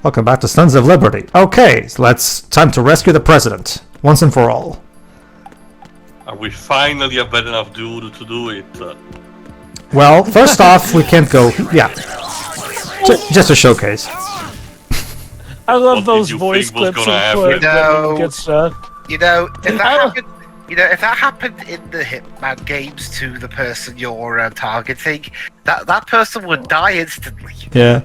Welcome back to Sons of Liberty. Okay, so time to rescue the president, once and for all. Are we finally a bad enough dude to do it? Well, first off, we can't go... Yeah. Just a showcase. I love those voice clips and clips that get stuck. You know, if that happened in the Hitman games to the person you're targeting, that person would die instantly. Yeah.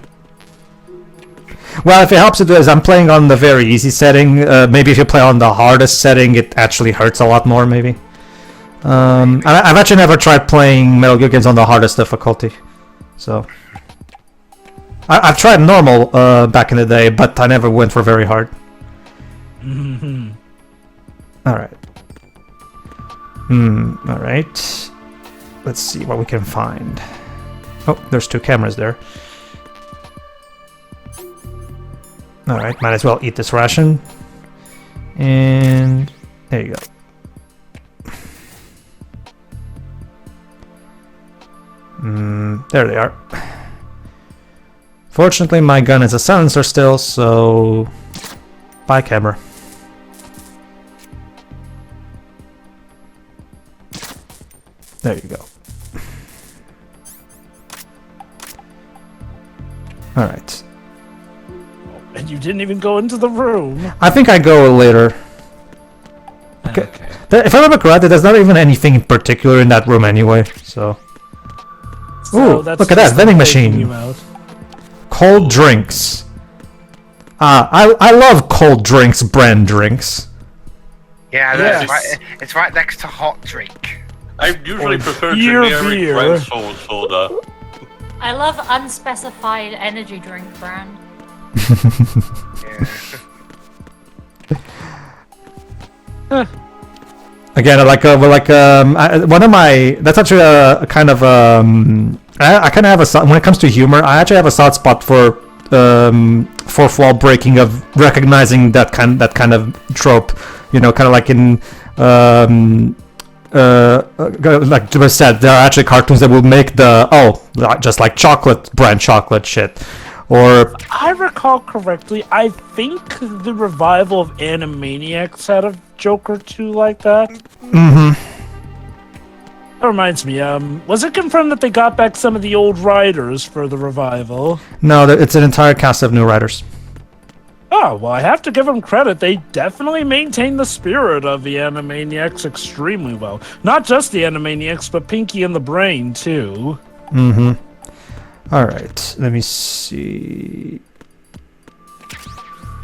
Well, if it helps you do is I'm playing on the very easy setting. Maybe if you play on the hardest setting, it actually hurts a lot more, maybe. I've actually never tried playing Metal Gear games on the hardest difficulty. So... I've tried normal back in the day, but I never went for very hard. Alright. Alright. Let's see what we can find. Oh, there's 2 cameras there. Alright, might as well eat this ration. And there you go. There they are. Fortunately, my gun is a silencer still, so... Bye, camera. There you go. Alright. And you didn't even go into the room. I think I go later. Okay. If I remember correctly, there's not even anything in particular in that room anyway, so... Ooh, look at that, vending machine. Cold drinks. I love cold drinks brand drinks. Yeah, yes. It's right next to hot drink. I usually prefer generic brand soda. I love unspecified energy drink brand. Again, one of my... That's actually a kind of... I kind of have a... When it comes to humor, I actually have a soft spot for fourth wall breaking, of recognizing that kind of trope. You know, kind of like in... like Jim said, there are actually cartoons that will make the... just like brand chocolate shit. Or... If I recall correctly, I think the revival of Animaniacs had a joke or two like that. That reminds me, was it confirmed that they got back some of the old writers for the revival? No, it's an entire cast of new writers. Oh, well, I have to give them credit. They definitely maintained the spirit of the Animaniacs extremely well. Not just the Animaniacs, but Pinky and the Brain, too. Alright, let me see...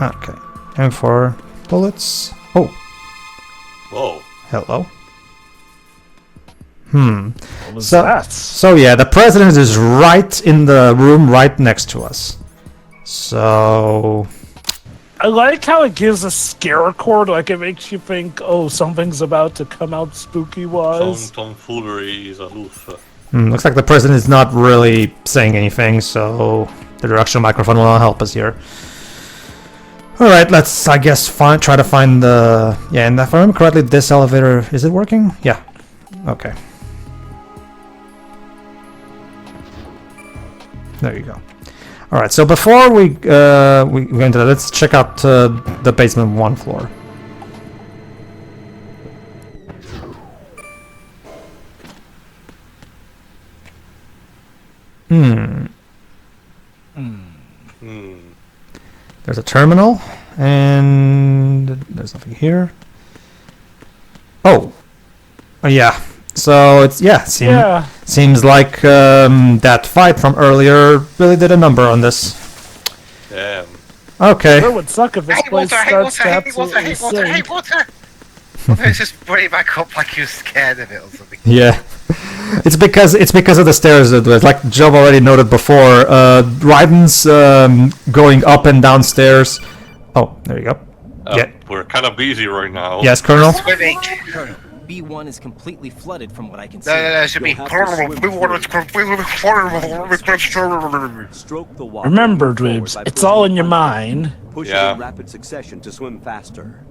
Okay, and for bullets... Oh! Whoa. Hello. What was that? So yeah, the president is right in the room right next to us. So... I like how it gives a scare chord, like it makes you think, oh, something's about to come out spooky-wise. Tomfoolery is aloof. Looks like the president is not really saying anything, so the directional microphone will not help us here. Alright, let's, I guess, try to find the... Yeah, and if I remember correctly, this elevator... Is it working? Yeah. Okay. There you go. Alright, so before we go into that, let's check out the basement 1 floor. There's a terminal, and there's nothing here. Oh, yeah. So it's seems like that fight from earlier really did a number on this. Damn. Okay. It would suck if this place starts to absolutely sink. Let's just bring it back up like you're scared of it or something. Yeah. It's because of the stairs. Like Joe already noted before, Raiden's going up and down stairs. Oh, there you go. Yeah. We're kind of busy right now. Yes, Colonel. Colonel, B1 is completely flooded from what I can see. No, it should be Colonel. B1 is completely flooded. Stroke the water. Remember, Dweebs, it's all in your mind. Push it in rapid succession to swim faster.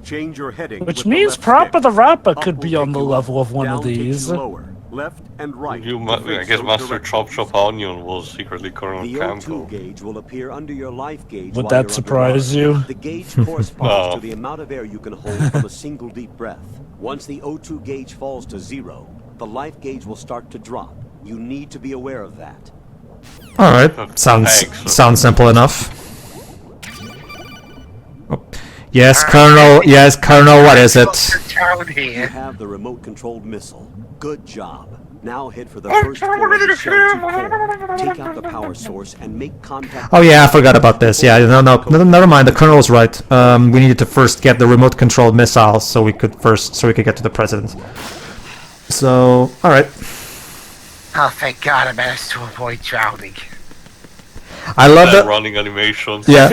Change your heading. Which means Propa the Rappa could be on the level of one of these. left and right. I guess Master Chop Chop Onion was secretly Colonel The Campo. O2 gauge will appear under your life gauge. Would while that you're surprise underwater. you? The gauge corresponds No. to the amount of air you can hold from a single deep breath. Once the O2 gauge falls to 0, the life gauge will start to drop. You need to be aware of that. All right, sounds simple enough. Oh. Yes, Colonel. Yes, Colonel. What is it? Down You here. have the remote-controlled missile. Good job. Now head for the first floor of the Shell 2 core. Take out the power source and make contact. Oh yeah, I forgot about this. Yeah, no, never mind. The Colonel was right. We needed to first get the remote-controlled missiles so we could get to the president. So, all right. Oh, thank God I managed to avoid drowning. I love That the running animations. yeah.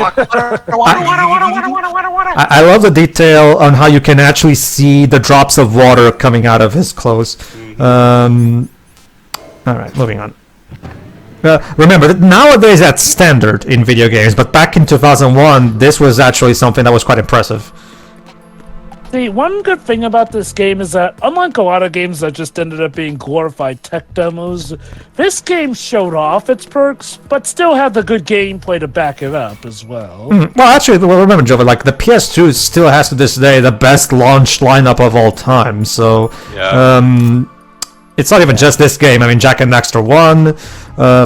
I love the detail on how you can actually see the drops of water coming out of his clothes. All right, moving on. Remember, that nowadays that's standard in video games, but back in 2001, this was actually something that was quite impressive. See, one good thing about this game is that, unlike a lot of games that just ended up being glorified tech demos, this game showed off its perks, but still had the good gameplay to back it up as well. Well, actually, remember, Joe, like the PS2 still has to this day the best launch lineup of all time. So, Yeah. it's not even just this game. I mean, Jack and Daxter 1,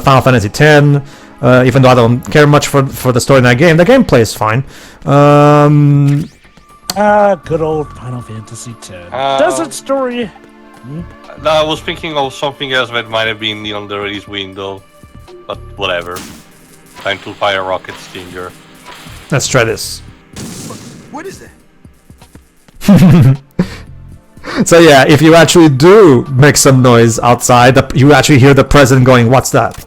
Final Fantasy X. Even though I don't care much for the story in that game, the gameplay is fine. Good old Final Fantasy X. Does its story... No, I was thinking of something else that might have been on the release window, but whatever. Time to fire rocket stinger. Let's try this. What is that? So yeah, if you actually do make some noise outside, you actually hear the president going, "What's that?"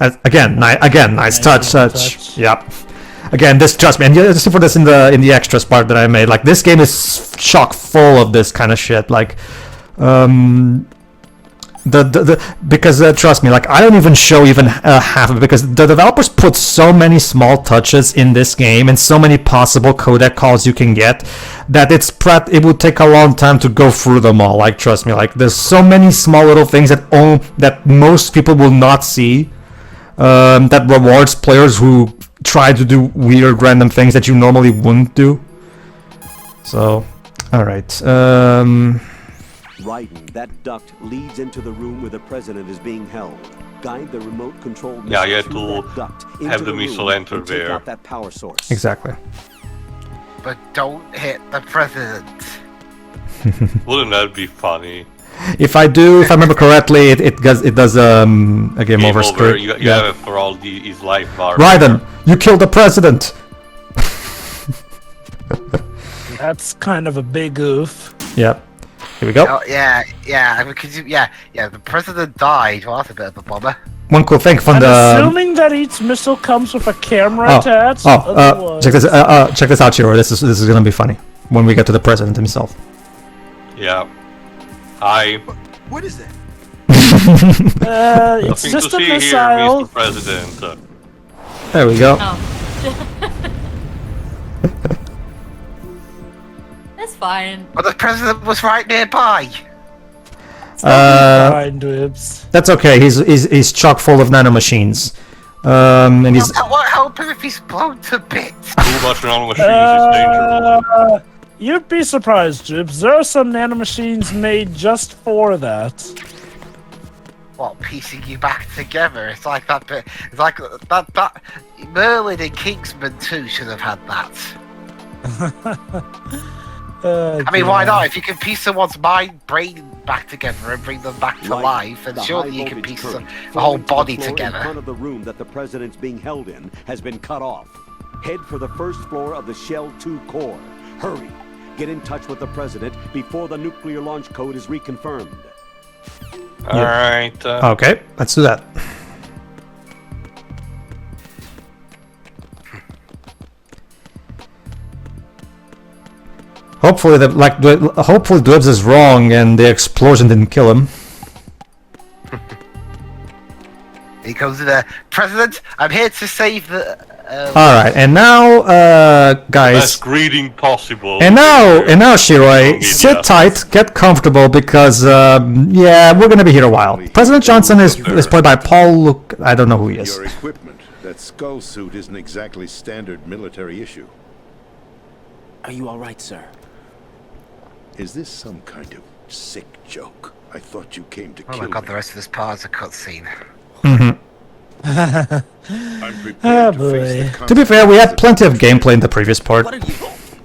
Again, nice touch. Yep. Again, this, trust me, and you see for this in the extras part that I made. Like, this game is chock full of this kind of shit. Like, because trust me, like, I don't even show even half of it, because the developers put so many small touches in this game and so many possible codec calls you can get that it would take a long time to go through them all. Like, trust me, like, there's so many small little things that most people will not see, that rewards players who try to do weird random things that you normally wouldn't do. So, all right. Raiden, that duct leads into the room where the president is being held. Guide the remote-controlled Yeah, missile you have through to that duct into have the room missile enter and take there. out that power source. Exactly. But don't hit the president. Wouldn't that be funny? If I remember correctly, it does a game over screen. You have it for all his life bar. Raiden, you killed the president. That's kind of a big oof. Yep. Here we go. Oh, yeah, because the president died. Well, that's a bit of a bummer. One cool thing from I'm the. assuming that each missile comes with a camera attached. otherwise- check this out, Chiro. This is gonna be funny when we get to the president himself. Yeah. What is that? It's Nothing just to a see here, missile. Mr. President. There we go. Oh. That's fine. But the president was right nearby. Fine, Dibs. That's okay. He's chock full of nanomachines. And he's. That won't help him if he's blown to bits. Too much nanomachines is dangerous. You'd be surprised, Jibs. There are some nanomachines made just for that. What, piecing you back together? It's like that bit. It's like that. Merlin and Kingsman 2 should have had that. I mean, why not? If you can piece someone's brain back together and bring them back to life, and The surely you can high-voltage piece current the whole flowing to body the floor in front together. of the room that the president's being held in has been cut off. Head for the first floor of the Shell 2 core. Hurry. Get in touch with the president before the nuclear launch code is reconfirmed. Alright. Okay, let's do that. Hopefully, hopefully Dwebs is wrong and the explosion didn't kill him. He comes in there. President, I'm here to save the Alright, and now, guys... Best greeting possible. And now, Shiroi, Media. sit tight, get comfortable, because, yeah, we're gonna be here a while. President Johnson is played by Paul Luke... I don't know who he is. Your equipment, that skull suit isn't exactly standard military issue. Are you all right, sir? Is this some kind of sick joke? I thought you came to Oh kill my god, me. the rest of this part is a cutscene. I'm prepared to face the To be fair, we had plenty of gameplay in the previous part. What are you?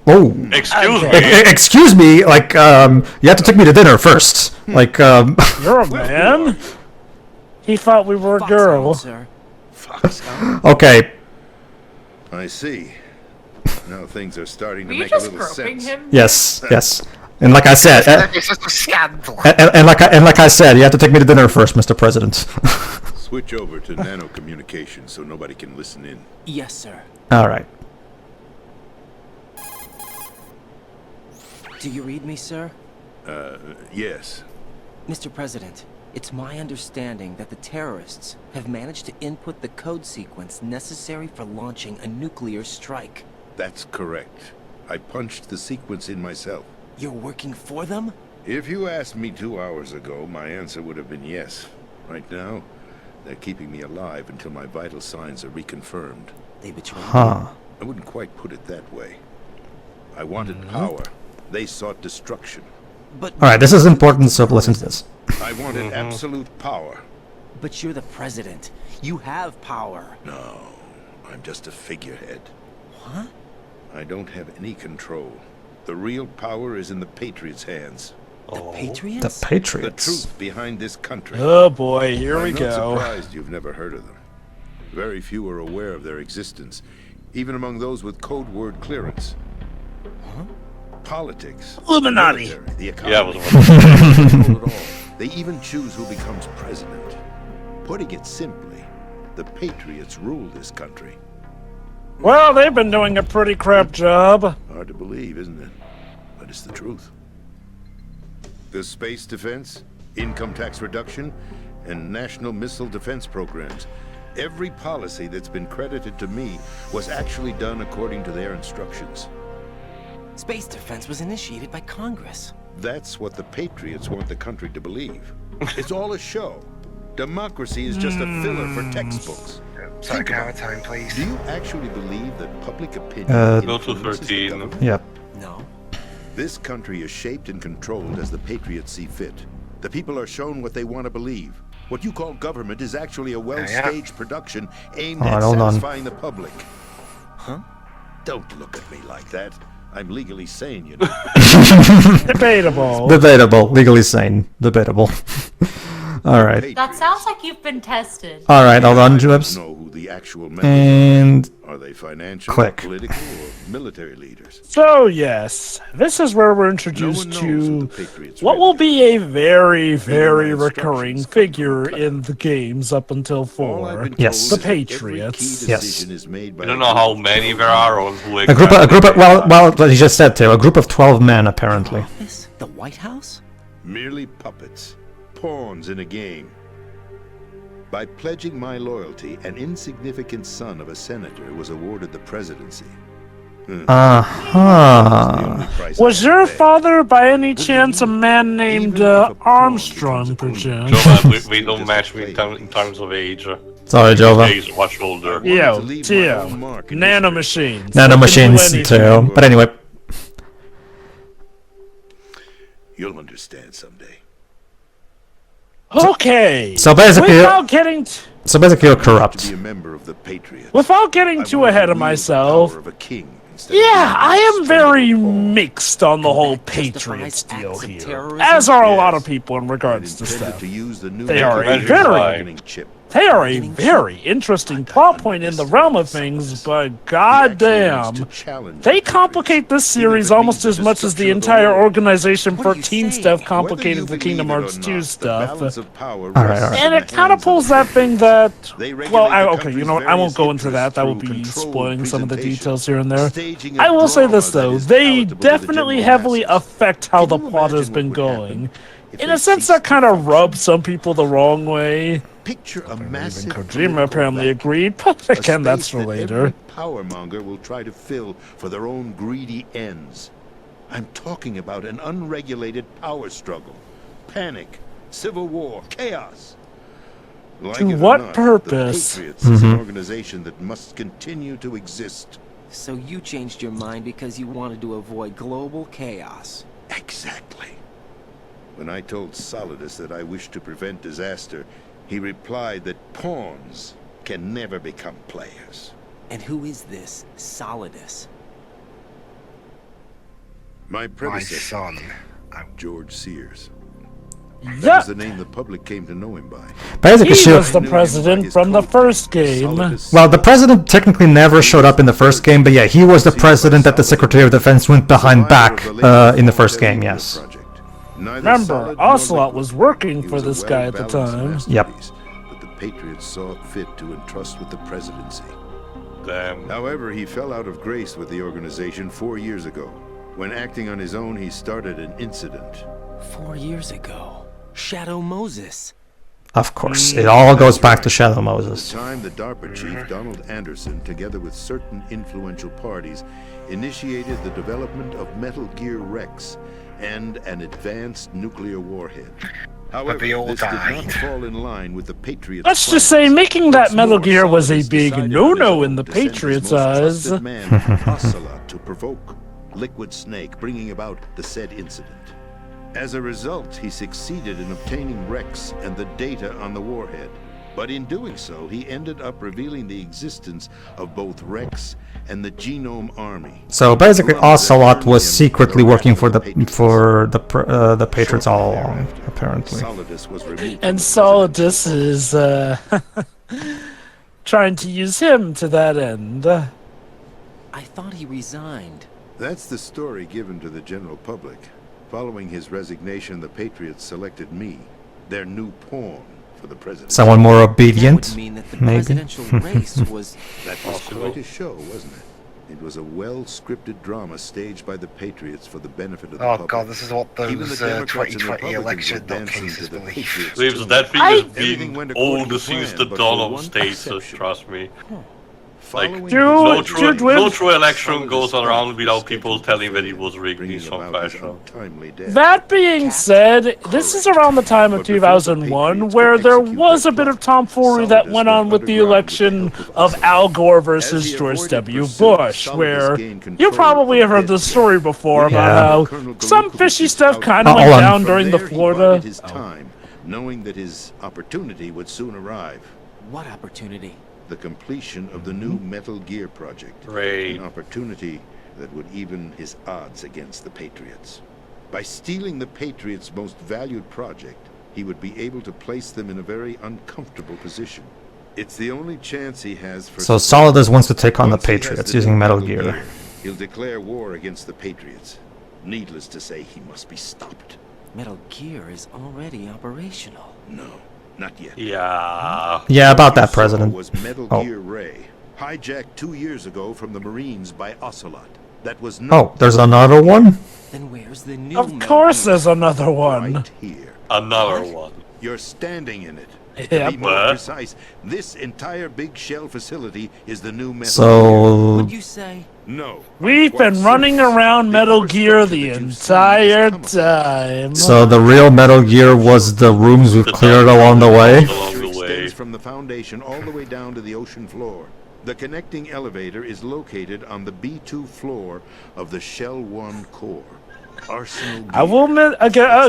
Oh. Excuse me. Excuse me, like, you have to take me to dinner first. Like, You're a man? He thought we were a Fox girl. hound, sir. Foxhound. okay. I see. Now things are starting Were to you make a just little groping sense. him? Yes. And like I said, It's just a scandal. and like I said, you have to take me to dinner first, Mr. President. Switch over to nano communication so nobody can listen in. Yes, sir. Alright. Do you read me, sir? Yes. Mr. President, it's my understanding that the terrorists have managed to input the code sequence necessary for launching a nuclear strike. That's correct. I punched the sequence in myself. You're working for them? If you asked me 2 hours ago, my answer would have been yes. Right now, they're keeping me alive until my vital signs are reconfirmed. They betrayed me. Huh. I wouldn't quite put it that way. I wanted power. They sought destruction. But Alright, this is important, so listen to this. I wanted absolute power. But you're the president. You have power. No, I'm just a figurehead. What? I don't have any control. The real power is in the Patriots' hands. The The Patriots? The Patriots. truth behind this country. Oh boy, here we I'm not go. surprised you've never heard of them. Very few are aware of their existence, even among those with code word clearance. Politics, Illuminati. military, the Yeah, economy, it control it all. They even choose who becomes president. Putting it simply, the Patriots rule this country. Well, they've been doing a pretty crap job. Hard to believe, isn't it? But it's the truth. The space defense, income tax reduction, and national missile defense programs. Every policy that's been credited to me was actually done according to their instructions. Space defense was initiated by Congress. That's what the Patriots want the country to believe. It's all a show. Democracy is just a filler for textbooks. Sorry, can I have a time, please? Do you actually believe that public opinion Go to influences the 13. government? Yep. No. This country is shaped and controlled as the Patriots see fit. The people are shown what they want to believe. What you call government is actually a well-staged production aimed at hold on. satisfying the public. Huh? Don't look at me like that. I'm legally sane, you know. Debatable. Debatable. Legally sane. Debatable. Alright. That sounds like you've been tested. Alright, hold on, I don't Jubes. know who the actual members And... are. Are they financial, Click. political, or military leaders? So yes, this is where we're No introduced one knows who to the Patriots what really will are. be a very, very Even my recurring instructions figure come from in the games up until All I've 4. been Yes. told The is that every key Patriots. Yes. decision is made by I don't a know group how of many 12 there are or who A group of, well, he just said too, a group of 12 men, apparently. Office? The White House? merely puppets, pawns in a game. By pledging my loyalty, an insignificant son of a senator was awarded the presidency. Uh-huh. Was your father, by any chance, a man named Armstrong, perchance? Jova, we don't match in terms of age. Sorry, Jova. He's much older. Yo, to leave my Tio, own mark in nano history. machines. Nano They can do machines anything. too. But anyway, You'll understand someday. Okay. so basically, Without getting you're To corrupt. be a member of the Patriots. without getting too ahead of myself, yeah, I am very mixed on the whole Patriots deal acts of here, terrorism? as are a lot of people in regards to Intended stuff. to use the new They are a Measure very, fine. chip. they are a very interesting plot point in the realm of things, but goddamn, they complicate this series almost as much as the entire Organization What are you 13 saying? stuff complicated the Kingdom Hearts 2 stuff. alright. And it kind of pulls that thing that, well, okay, you know what, I won't go into that, that would be spoiling some of the details here and there. I will say this though, they definitely heavily affect how the plot has been going. In a sense that kind of rubs some people the wrong way. Picture a massive Kojima political apparently vacuum. agreed, but A again, that's space for that later. every powermonger will try to fill for their own greedy ends. I'm talking about an unregulated power struggle, panic, civil war, chaos. Like To it or what not, purpose? The Patriots is an organization that must continue to exist. So you changed your mind because you wanted to avoid global chaos. Exactly. When I told Solidus that I wished to prevent disaster, he replied that pawns can never become players. And who is this Solidus? My My predecessor, son. George Sears. That Yeah, was the name the public came to know him by. Basically, he she, was the president from the first game. well, the president technically never showed up in the first game, but yeah, he was the president that the Secretary of Defense went behind back in the first game, yes. Remember, Ocelot was working for this guy at the time. Yep. But the Patriots saw it fit to entrust with the presidency. Damn. However, he fell out of grace with the organization 4 years ago. When acting on his own, he started an incident. 4 years ago. Shadow Moses. Of course, it all goes back to Shadow At Moses. the time, the DARPA chief, Donald Anderson, together with certain influential parties, initiated the development of Metal Gear Rex and an advanced nuclear warhead. However, they all this did not died. fall in line with the Patriots' Let's just say plans. making that What's Metal more, Gear was a Solidus big decided no-no on his in the own to send his Patriots' most eyes. trusted man, Ocelot, to provoke Liquid Snake, bringing about the said incident. As a result, he succeeded in obtaining Rex and the data on the warhead. But in doing so, he ended up revealing the existence of both Rex and the Genome Army. So basically, Ocelot was secretly working for the Patriots all along, apparently. Solidus was removed And from the Solidus is trying to use him to that end. I thought he resigned. That's the story given to the general public. Following his resignation, the Patriots selected me, their new pawn, for the presidency. Someone more That obedient, would mean that the maybe? presidential race was... That was quite a show, wasn't it? It was a well-scripted drama staged by the Patriots for the benefit of the Oh public. god, this is what Even those the Democrats and 2020 Republicans election were dancing nutcases to the believe. Patriots' Lives, tune. that thing I- has Everything been went according old to since plan, the but dawn for of one states, exception. trust me. Following his Dude, No resignation, true, dude, with- no true election Solidus goes around was without people scheduled to telling that he fail, was rigged in bringing some about his fashion. untimely death. That being said, this is around the time of But before the 2001 Patriots where could there execute was their a bit of plot, tomfoolery that Solidus went on with the underground election with the help of of Al Gore As versus he George avoided W. pursuit, Bush, Solidus where gained you control probably have of heard the this story before Yeah. about how Colonel some Galukovich fishy is stuff out kind Oh, of went hold on. down From during the there, he Florida. bided his time, knowing that his opportunity would soon arrive. What opportunity? The completion of the new Metal Gear project. Great. An opportunity that would even his odds against the Patriots. By stealing the Patriots' most valued project, he would be able to place them in a very uncomfortable position. It's the only chance he has for... So Solidus wants to take on the Once he has Patriots the using new Metal Gear. he'll declare war against the Patriots. Needless to say, he must be stopped. Metal Gear is already operational. No, not yet. Yeah. Yeah, about What that, you saw President. was Metal Oh. Gear Ray, hijacked 2 years ago from the Marines by Ocelot. That was Oh, not there's another one? Then where's the new Of Metal course Gear? there's another one. right here. Another one. You're standing in it. Yeah, To be more but- precise, this entire big shell facility is the new Metal So What'd you say? Gear. No. We've I'm quite been running serious. around The Metal infrastructure Gear that the you see entire is come time. So the real Metal Gear was the rooms we've The cleared tunnel along the way? along It the way. extends from the foundation all the way down to the ocean floor. The connecting elevator is located on the B2 floor of the Shell 1 core. Arsenal I will Gear. admit,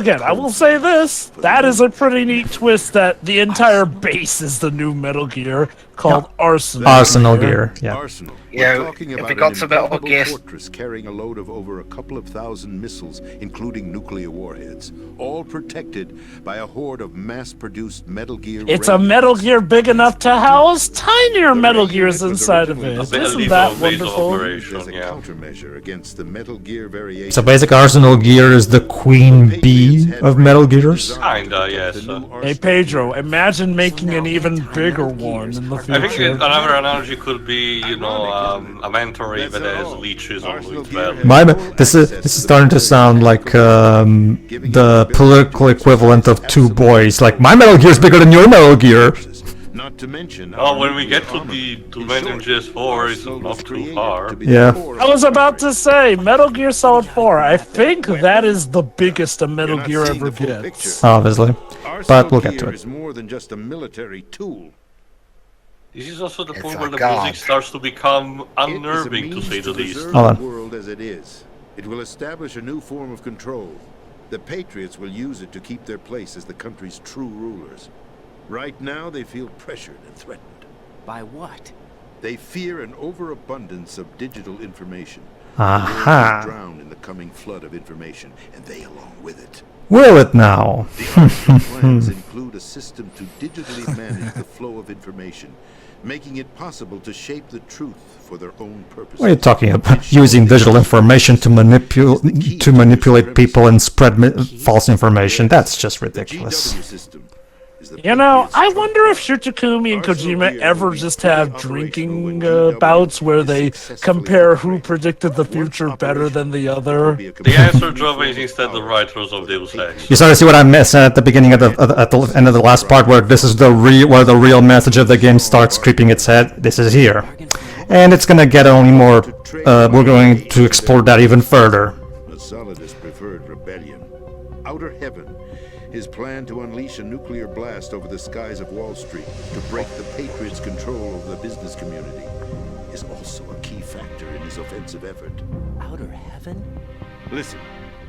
again, I will say this. That is a pretty neat twist that the entire base is the new Metal Gear called Arsenal. Arsenal Gear, yeah. Arsenal. Yeah, We're talking if about we got an some Metal impregnable Gear- fortress carrying a load of over a couple of thousand missiles, including nuclear warheads, all protected by a horde of mass-produced Metal Gear. It's a Raiders. Metal Gear big enough to house tinier The Metal Ray Gears unit was inside of originally it. designed Isn't Lethal that base of wonderful? operation. as a Yeah. countermeasure against the Metal Gear variation. So basic Arsenal Gear is the Queen Bee of Metal Gears? Kinda, yes. Hey Pedro, imagine making an even bigger one in the I think future. another analogy could be, you know, a mentor that has leeches on its belly. This is starting to sound like the political equivalent of Two Boys. Like, my Metal Gear is bigger than your Metal Gear. Not to mention. Oh, when we get to Metal Gear 4, it's not too far. Yeah. I was about to say, Metal Gear Solid 4. I think that is the biggest a Metal Gear ever gets. Obviously. But we'll get to it. Is more than just a military tool. This is also the It's point a where the god. music starts to become unnerving, to say the least. Preserve Hold on. the world as it is. It will establish a new form of control. The Patriots will use it to keep their place as the country's true rulers. Right now, they feel pressured and threatened. By what? They fear an overabundance of digital information. The world will Aha. drown in the coming flood of information, and they along with it. Will it now? The Arsenal plans include a system to digitally manage the flow of information, making it possible to shape the truth for their own purposes. What are you talking about? Using digital information to manipulate people and spread false information? That's just The ridiculous. GW system is the You know, Patriots' I system. wonder if Shitakumi and Kojima ever just have drinking bouts where they compare who predicted the future better than the other. The answer, Java, is instead the writers of Deus Ex. You start to see what I missed at the beginning of at the end of the last part, where this is where the real message of the game starts creeping its head. This is here, and it's gonna get only more. We're going to explore that even further. The Solidus preferred rebellion. Outer Heaven. His plan to unleash a nuclear blast over the skies of Wall Street to break the Patriots' control over the business community is also a key factor in his offensive effort. Outer heaven? Listen,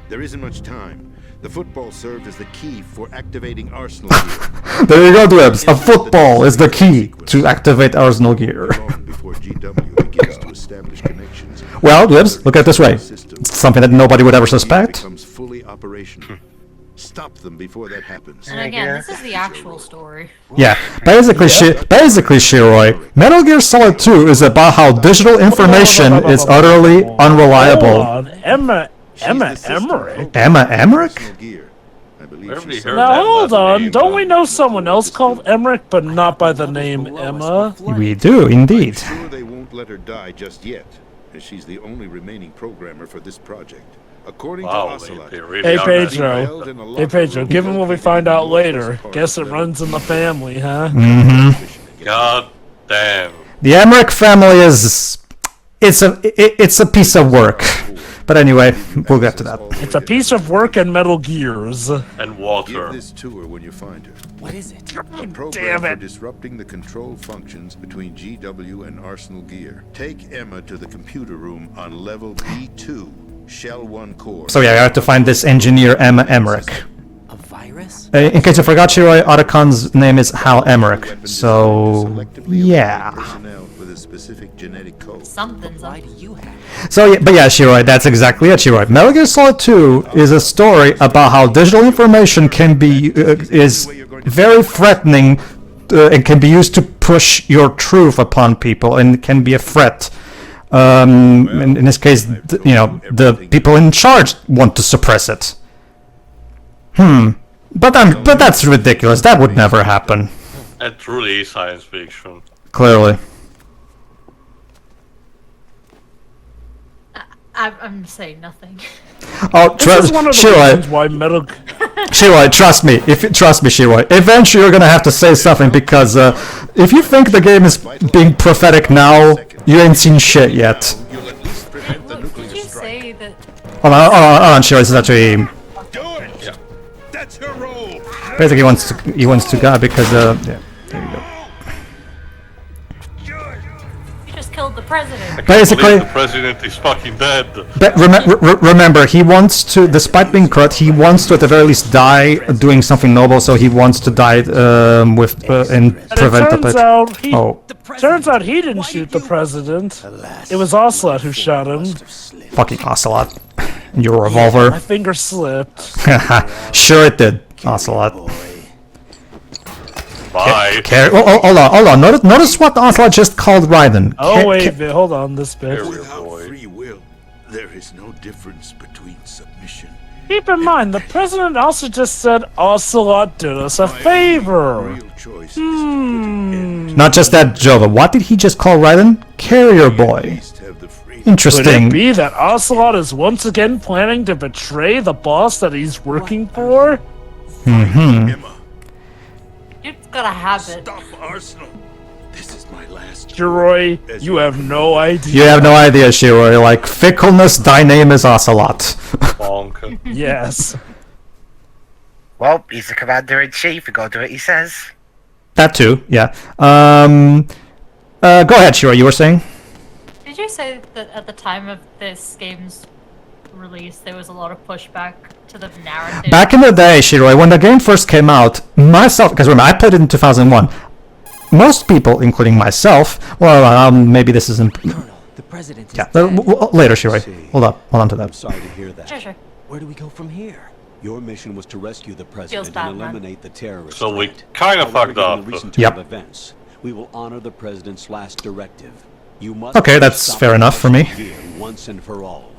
there isn't much time. The football served as the key for activating Arsenal Gear. There you go, Dwebs. A football is the key to activate Arsenal Gear. Long before GW begins to establish connections. Well, Dwebs, look at it this way. It's something that nobody would ever suspect. Becomes fully operational. Stop them before that happens. And again, this is the actual story. Yeah, basically, Shiroi, Metal Gear Solid 2 is about how digital information is utterly Hold unreliable. on, Emma Emmerich? Emma Emmerich? Arsenal Gear. I believe Where have she we said heard Now that hold last on, name, don't though? we know someone else called Emmerich, but not by the name Emma? We do, indeed. sure they won't let her die just yet, as she's the only remaining programmer for this project. According to Wow, Ocelot, they really Hey are Pedro, that- hey Pedro, given what we find out later, guess it runs in the family, huh? God damn. The Emmerich family is... It's a piece of work. But anyway, we'll get to that. It's a piece of work in Metal Gears. And water. Give this to her when you find her. What is it? A program Damn for it. disrupting the control functions between GW and Arsenal Gear. Take Emma to the computer room on level B2, Shell 1 core. So yeah, I have to find this engineer, Emma Emmerich. A virus? In case you forgot, Shiroi, Otacon's name is Hal Emmerich. So, yeah. Personnel with a specific genetic code. Something's up. Why do you have it? So, yeah, but yeah, Shiroi, that's exactly it, Shiroi. Metal Gear Solid 2 is a story about how digital information can be, is very threatening and can be used to push your truth upon people and can be a threat. In this case, the people in charge want to suppress it. But that's ridiculous. That would never happen. That truly is science fiction. Clearly. I'm saying nothing. Oh, This is one of the reasons Shiroi, why Metal... Shiroi, trust me. Trust me, Shiroi. Eventually, you're gonna have to say something because if you think the game is being prophetic now, you ain't seen shit yet. You'll at least prevent the Look, nuclear did you strike. say that? Hold on, Shiroi. This is actually Do it! That's her role! basically he wants to die because yeah. There you go. You just killed the president. Basically, The president is fucking dead. but remember, he wants to, despite being corrupt, he wants to at the very least die doing something noble. So he wants to die and And prevent it the. turns out he didn't shoot the president. It was Ocelot who shot him. Fucking Ocelot. Your revolver. My finger slipped. Sure it did, Ocelot. Bye. Hold on. Notice what Ocelot just called Raiden. Oh wait, hold on, this bit. Without free will, there is no difference between submission. Keep in mind, the president also just said Ocelot did us a favor. Real choice is to put an end. Not just that, Jova. What did he just call Raiden? Carrier At boy. least have the freedom. Could it Interesting. be that Ocelot is once again planning to betray the boss that he's working for? Emma, Gotta have it. Stop Arsenal. This is my last. Shiroi, you have no idea. You have no idea, Shiroi. Like, fickleness, thy name is Ocelot. Bonk. Yes. Well, he's the commander-in-chief, and gotta do what he says. That too, yeah. Go ahead, Shiroi, you were saying? Did you say that at the time of this game's release, there was a lot of pushback to the narrative? Back in the day, Shiroi, when the game first came out, myself, because remember, I played it in 2001. Most people, including myself, well, maybe this isn't... Colonel, the president is Yeah, dead. later, Shiroi. Hold on to I'm that. sorry to hear that. Sure. Where do we go from here? Your mission was to rescue the president bad, and man. eliminate the terrorist So we threat. kind of However, fucked given up. the recent Yep. turn of events, we will honor the president's last directive. You must Okay, that's stop fair enough for me. Here once and for all.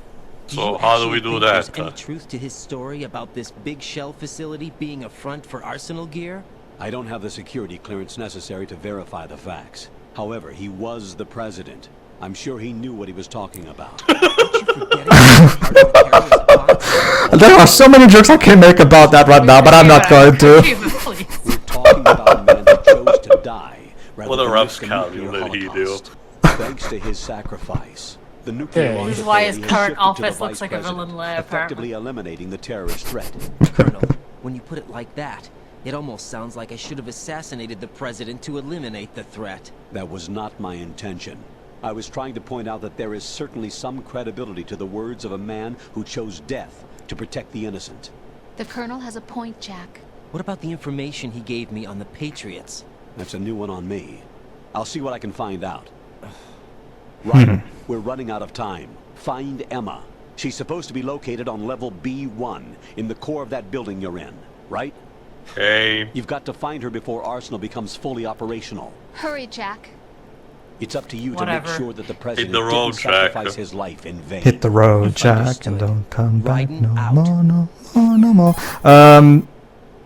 So you how do we actually do think that? There's any truth to his story about this big shell facility being a front for Arsenal gear? I don't have the security clearance necessary to verify the facts. However, he was the president. I'm sure he knew what he was talking about. Aren't you forgetting that part of the terrorist plots? There are so many jokes I can make about that right now, but I'm not going to. Please. We're talking about a man who chose to die rather What a than rough risk scouting nuclear did he do? holocaust. Thanks to his sacrifice, the nuclear Okay. launch This is why his authority has current shifted to the office looks vice like a president, villain lair, effectively eliminating the terrorist threat. Colonel, when you put it like that, it almost sounds like I should have assassinated the president to eliminate the threat. That was not my intention. I was trying to point out that there is certainly some credibility to the words of a man who chose death to protect the innocent. The Colonel has a point, Jack. What about the information he gave me on the Patriots? That's a new one on me. I'll see what I can find out. Right, we're running out of time. Find Emma. She's supposed to be located on level B1 in the core of that building you're in, right? Okay. You've got to find her before Arsenal becomes fully operational. Hurry, Jack. It's up to you to Whatever. make sure that the president the road, didn't Jack. sacrifice his life in vain. Hit the road, Jack, Understood. and don't come back Raiden no out. more, no more, no more.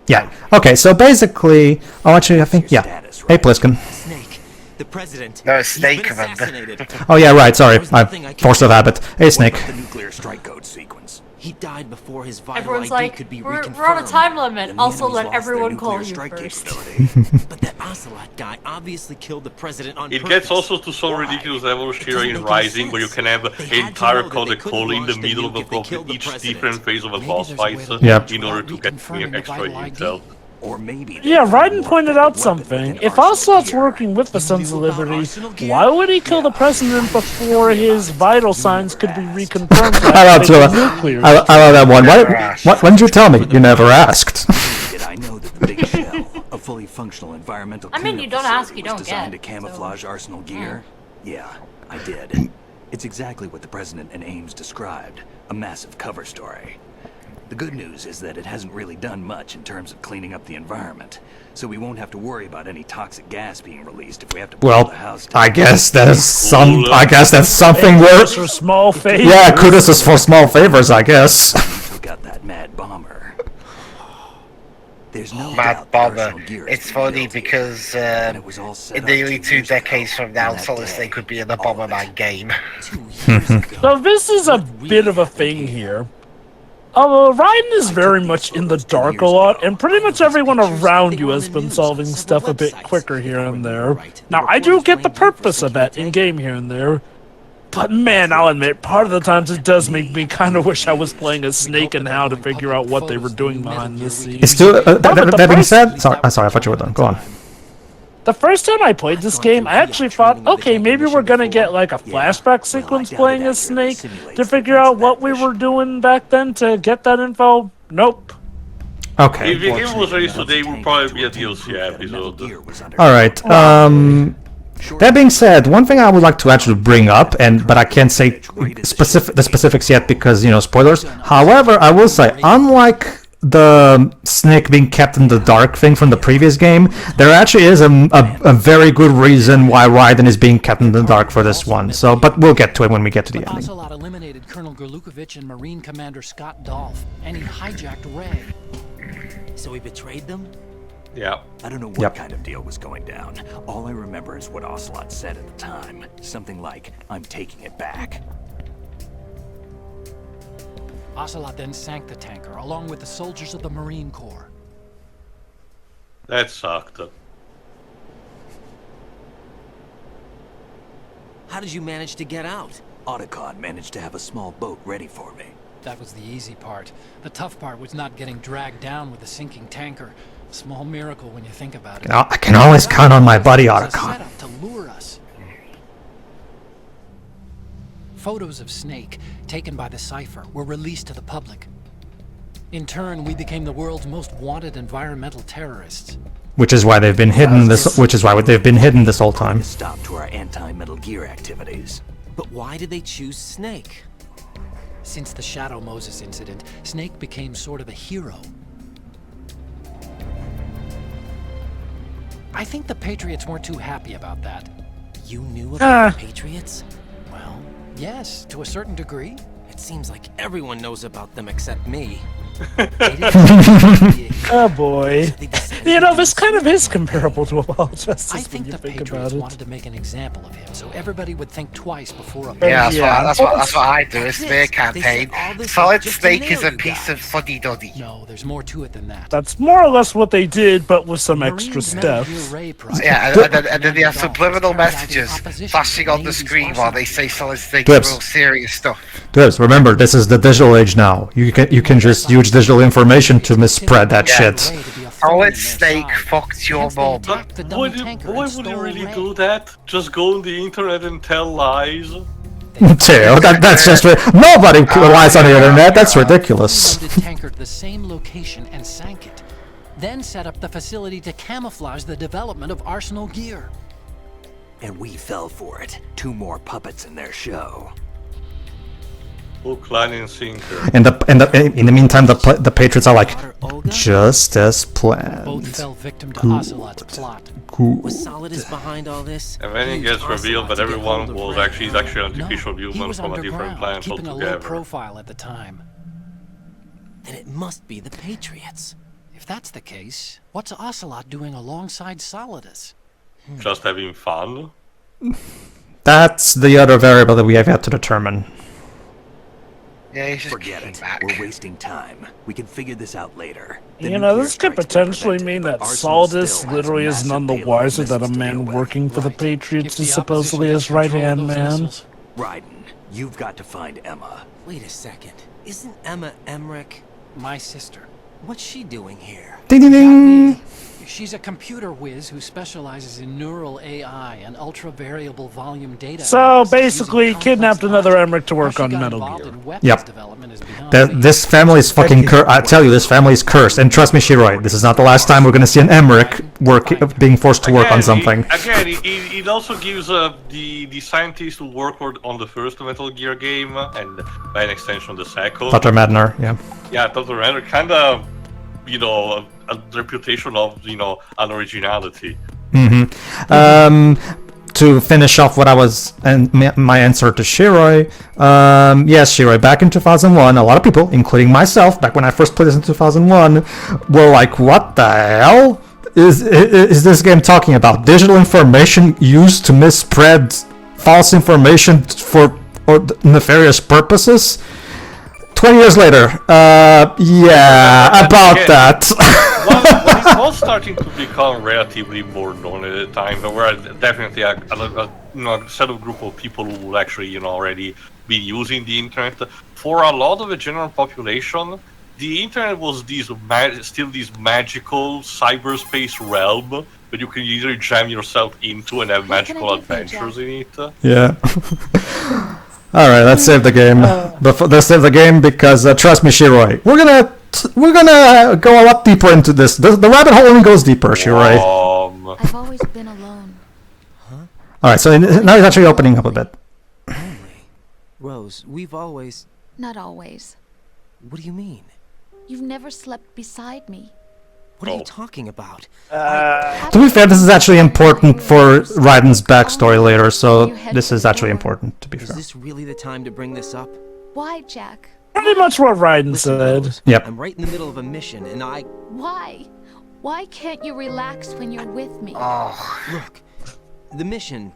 Yeah. Okay, so basically... Oh, actually, I think... Yeah. Hey, Pliskin. Snake. The president. No, He's Snake, been remember? assassinated. Oh, yeah, right, sorry. There was I nothing I could forced of do. habit. Hey, Snake. The nuclear strike code sequence. He died before his vital Everyone's ID like, could be we're reconfirmed. on a time limit. And the Also, enemy's let lost their everyone call nuclear you strike first. capability. But that Ocelot guy obviously killed the president on It purpose. gets also to some Why? ridiculous level It here doesn't in make any Rising, where you sense. can have They an had to entire know that they code couldn't call in launch the the middle nuke if they of killed the each president. different phase of a Maybe boss there's a way fight to Yep. in order to get reconfirming extra the vital ID. intel. Or maybe Yeah, Raiden pointed out something. If Ocelot's working with the Sons of Liberty, why would he kill the president before his vital signs could be reconfirmed? I love by that. nuclear? I love that one. Why didn't you tell me? You never asked. Did I know that the big shell, a fully functional environmental I mean, you cleanup don't ask, facility you was don't designed get, to camouflage so- Arsenal gear? Yeah, I did. It's exactly what the President and Ames described, a massive cover story. The good news is that it hasn't really done much in terms of cleaning up the environment, so we won't have to worry about any toxic gas being released if we have to blow Well, the house down. I guess that's something Just worth... for small favors. Yeah, kudos is for small favors, I guess. Took out that mad bomber. There's no Mad doubt that Bomber. Arsenal gear has It's been funny built here, because and it was all set in up nearly 2 2 years ago decades from on now, that Solid day. Snake could be in the All of Bomberman it. game. 2 years ago. So this is a bit of a thing here. Raiden is very much in the dark a lot, and pretty much everyone around you has been solving stuff a bit quicker here and there. Now, I do get the purpose of that in-game here and there, but man, I'll admit, part of the times it does make me kind of wish I was playing as Snake and how to figure out what they were doing behind the scenes. It's still... but the that being first- said... Sorry, I thought you were done. Go on. The first time I played this game, I actually thought, okay, maybe we're gonna get like a flashback sequence playing as Snake to figure out what we were doing back then to get that info. Nope. Okay. If the game was released today, it would probably be a DLC episode. Alright, that being said, one thing I would like to actually bring up, but I can't say the specifics yet because, spoilers. However, I will say, unlike the Snake being kept in the dark thing from the previous game, there actually is a very good reason why Raiden is being kept in the dark for this one. So, but we'll get to it when we get to the ending. Ocelot eliminated Colonel Gerlukovich and Marine Commander Scott Dolph, and he hijacked Ray. So he betrayed them? Yeah. I don't know what Yep. kind of deal was going down. All I remember is what Ocelot said at the time. Something like, I'm taking it back. Ocelot then sank the tanker, along with the soldiers of the Marine Corps. That sucked. How did you manage to get out? Otacon managed to have a small boat ready for me. That was the easy part. The tough part was not getting dragged down with a sinking tanker. Small miracle when you think about it. I can always count on my buddy It was a Otacon. setup to lure us. Photos of Snake, taken by the Cypher, were released to the public. In turn, we became the world's most wanted environmental terrorists. Which is why they've been hidden this. Which is why they've been hidden this whole time. To stop to our anti-Metal Gear activities. But why did they choose Snake? Since the Shadow Moses incident, Snake became sort of a hero. I think the Patriots weren't too happy about that. You knew about the Patriots? Well, yes, to a certain degree. It seems like everyone knows about them except me. Oh boy. You know, this kind of is comparable to Wild Justice I when think you the think Patriots about wanted it. to make an example of him, so everybody would think twice before a Yeah, Yeah. that's what I do. It's their They campaign. said all this Solid just to Snake is nail a you piece guys. of fuddy-duddy. No, there's more to it than that. That's more or less what they did, but with some extra Marines' Metal steps. Gear Ray project. Yeah, and then they have subliminal Carried out the messages opposition flashing to on the Navy's screen while they arsenal. say Solid Snake is Clips. real serious stuff. Dibs, remember, this is the digital age now. You can just use digital information to misspread that Yeah. shit. Solid Snake fucked your mom. Would you really do that? Just go on the internet and tell lies? Teo, that's just nobody relies on the internet. That's ridiculous. Loaded tanker to the same location and sank it. Then set up the facility to camouflage the development of Arsenal gear. And we fell for it. 2 more puppets in their show. Hook, line, and sinker. In the meantime, the Patriots are like, just as Both planned. fell victim to Ocelot's plot. Was Solid is behind all this? And then it Used gets revealed that Ocelot to get everyone hold of was Ray. actually an No, artificial he human was from a different underground, planet keeping a low altogether. profile at the time. Then it must be the Patriots. If that's the case, what's Ocelot doing alongside Solidus? Just having fun. That's the other variable that we have yet to determine. Yeah, he's just Forget kicking it. back. We're wasting time. We can figure this out later. The You know, nuclear this could strikes were potentially prevented, mean but that Arsenal Solidus still has literally is massive none the payload wiser that a missiles to deal man with. working for the Right. Patriots If the is supposedly opposition his gets control of right-hand those man. missiles, Raiden, you've got to find Emma. Wait a second. Isn't Emma Emmerich? my sister. What's she doing here? Ding ding ding. She's a computer whiz who specializes in neural AI and ultra-variable volume data. So analysis basically, using kidnapped complex another logic. Emmerich to How work she on got Metal involved Gear. in weapons Yep. development is beyond me. This family is fucking cursed. I tell you, this family is cursed. And trust me, Shiroi, this is not the last time we're gonna see an Emmerich being forced to work on something. It also gives the scientists who work on the first Metal Gear game, and by an extension the second. Dr. Madner, yeah. Yeah, Dr. Madner, kind of, a reputation of, unoriginality. To finish off what I was and my answer to Shiroi, yes, Shiroi, back in 2001, a lot of people, including myself, back when I first played this in 2001, were like, what the hell is this game talking about? Digital information used to misspread false information for nefarious purposes? 20 years later, yeah, about that. When it was starting to become relatively more known at the time, there were definitely a set of group of people who would actually, already be using the internet. For a lot of the general population, the internet was still this magical cyberspace realm that you can either jam yourself into and have What can I magical do for you, adventures in it. Yeah. All right, let's save the game. Let's save the game because trust me, Shiroi, we're gonna go a lot deeper into this. The rabbit hole only goes deeper, Shiroi. I've always been alone. All right, so now he's actually opening up a bit. Rose, we've always... Not always. What do you mean? You've never slept beside me. What are you talking about? To be fair, this is actually important for Raiden's backstory later, so this is actually important, to be Is fair. this really the time to bring this up? Why, Jack? Pretty much what Raiden Listen, said. Rose, Yep. I'm right in the middle of a mission, and Why? Why can't you relax when you're with me? Look, the mission...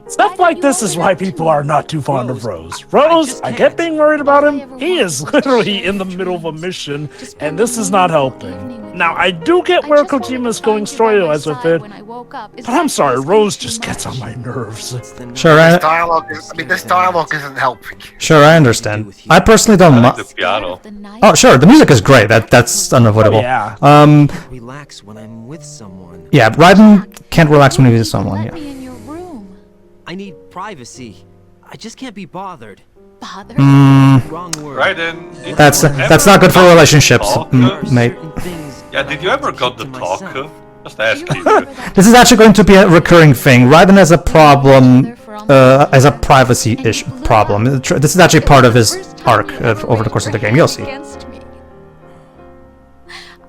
Stuff like this is why people are not too fond of Rose. Rose, I get being worried about him. He is literally in the middle of a mission, and this is not helping. Now, I do get where Kojima's going story-wise with it, but I'm sorry, Rose just gets on my nerves. Sure, This dialogue isn't helping. Sure, I understand. I personally don't mind. The piano. Oh, sure, the music is great. That's unavoidable. Yeah. Relax when I'm with someone. Yeah, Raiden can't relax when he's with someone. Let Yeah. me in your room. I need privacy. I just can't be bothered. Bother? Wrong word. Raiden, did That's you not ever good for got the relationships, talk? mate. Certain things Yeah, did you ever got the to talk? myself. Just asking. This is actually going to be a recurring thing. Raiden has a problem, as a privacy problem. This is actually part of his arc over the course of the game. You'll see. Against me.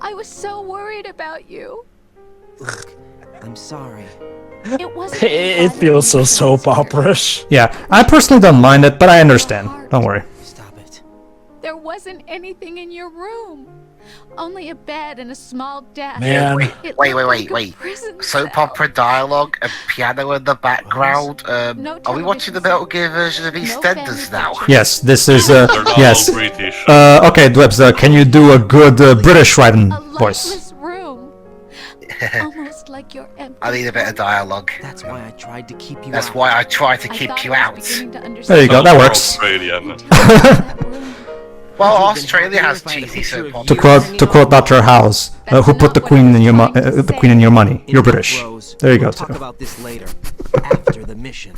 I was so worried about you. Look, I'm sorry. It wasn't. It feels so soap opera-ish. Yeah, I personally don't mind it, but I understand. Don't worry. Stop it. There wasn't anything in your room. Only a bed and a small desk. Man. It Wait. looked like a prison Soap cell. opera dialogue, a piano in the background. No Are we watching the Metal Gear version of EastEnders now? Yes, this is They're not yes. all British. Okay, Dwebs, can you do a good British Raiden A voice? lifeless room. Almost like you're empty. I need a bit of dialogue. That's why I tried to keep you That's out. why I try to I keep thought you I out. was beginning to There you understand go, that Those are works. Australian. that room. Well, Australia has cheesy soap opera. To quote Dr. House, who put the queen in your money? You're British. Rose, There you we'll go. talk Too. about this later. After the mission.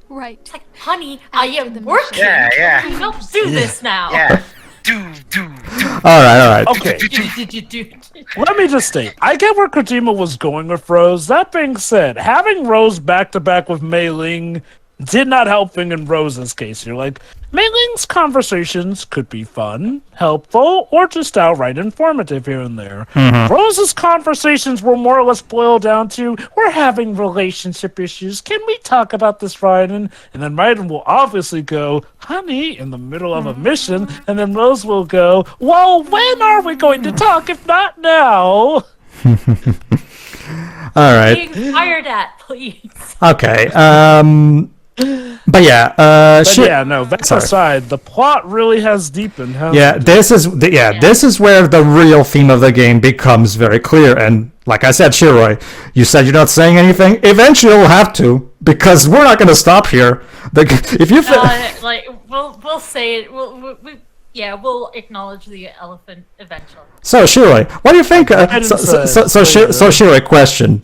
Right. It's like, honey, I After am the working. Yeah. Don't do this now. Yeah. Do. All right. Okay. Let me just state, I get where Kojima was going with Rose. That being said, having Rose back-to-back with Mei Ling did not help thing in Rose's case here. Like, Mei Ling's conversations could be fun, helpful, or just outright informative here and there. Rose's conversations were more or less boiled down to, we're having relationship issues. Can we talk about this, Raiden? And then Raiden will obviously go, honey, in the middle of a mission. And then Rose will go, well, when are we going to talk, if not now? All right. Being fired at, please. Okay. But yeah. But yeah, no, that aside, the plot really has deepened. Yeah, this is where the real theme of the game becomes very clear. And like I said, Shiroi, you said you're not saying anything. Eventually, we'll have to, because we're not going to stop here. If you We'll say it. We'll acknowledge the elephant eventually. So Shiroi, what do you think? Shiroi, question.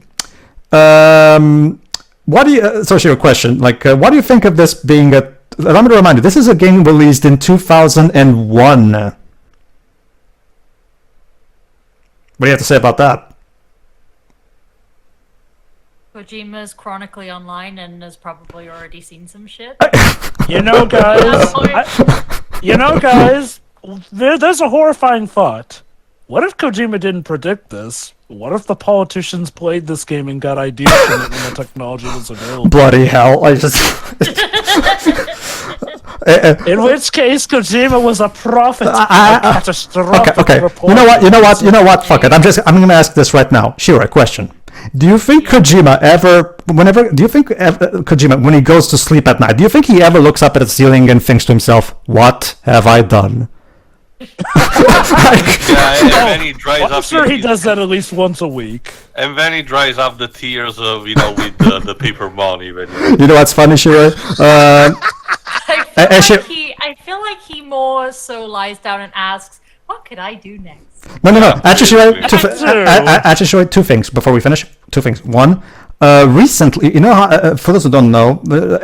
Question. Like, what do you think of this being a? Let me remind you, this is a game released in 2001. What do you have to say about that? Kojima's chronically online and has probably already seen some shit. You know, guys, there's a horrifying thought. What if Kojima didn't predict this? What if the politicians played this game and got ideas from it when the technology was available? Bloody hell! I just. In which case, Kojima was a prophet of catastrophic Okay. You know what? Fuck it. I'm gonna ask this right now. Shira, question. Do you think Kojima Kojima, when he goes to sleep at night, do you think he ever looks up at the ceiling and thinks to himself, "What have I done?" And then he dries I'm up. sure he does that at least once a week. And then he dries up the tears of, with the paper money. You know what's funny, Shira? I feel like he more so lies down and asks, "What could I do next?" No. Actually, Shira, two things before we finish. Two things. One. Recently, for those who don't know,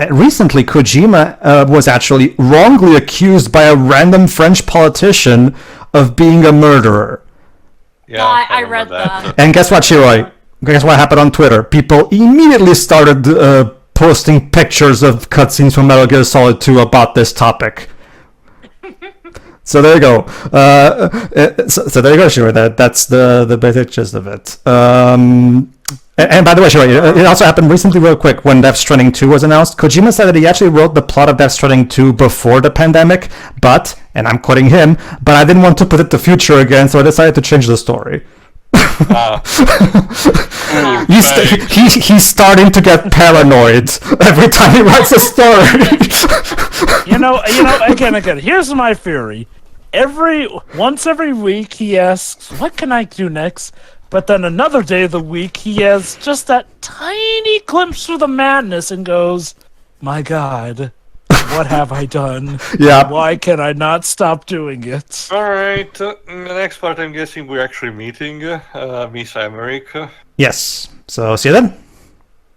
recently Kojima was actually wrongly accused by a random French politician of being a murderer. Yeah, I read that. And guess what, Shiroi? Guess what happened on Twitter? People immediately started posting pictures of cutscenes from Metal Gear Solid 2 about this topic. So there you go. So there you go, Shiroi. That's the basic gist of it. And by the way, Shiroi, it also happened recently, real quick, when Death Stranding 2 was announced. Kojima said that he actually wrote the plot of Death Stranding 2 before the pandemic, but, and I'm quoting him, but I didn't want to put it to future again, so I decided to change the story. He's starting to get paranoid every time he writes a story. Again, here's my theory. once every week he asks, "What can I do next?" But then another day of the week he has just that tiny glimpse through the madness and goes, "My God, what have I done? Yeah. Why can I not stop doing it?" Alright, in the next part I'm guessing we're actually meeting Miss America. Yes. So see you then.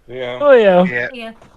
Yeah. Oh yeah. Yeah. Yeah.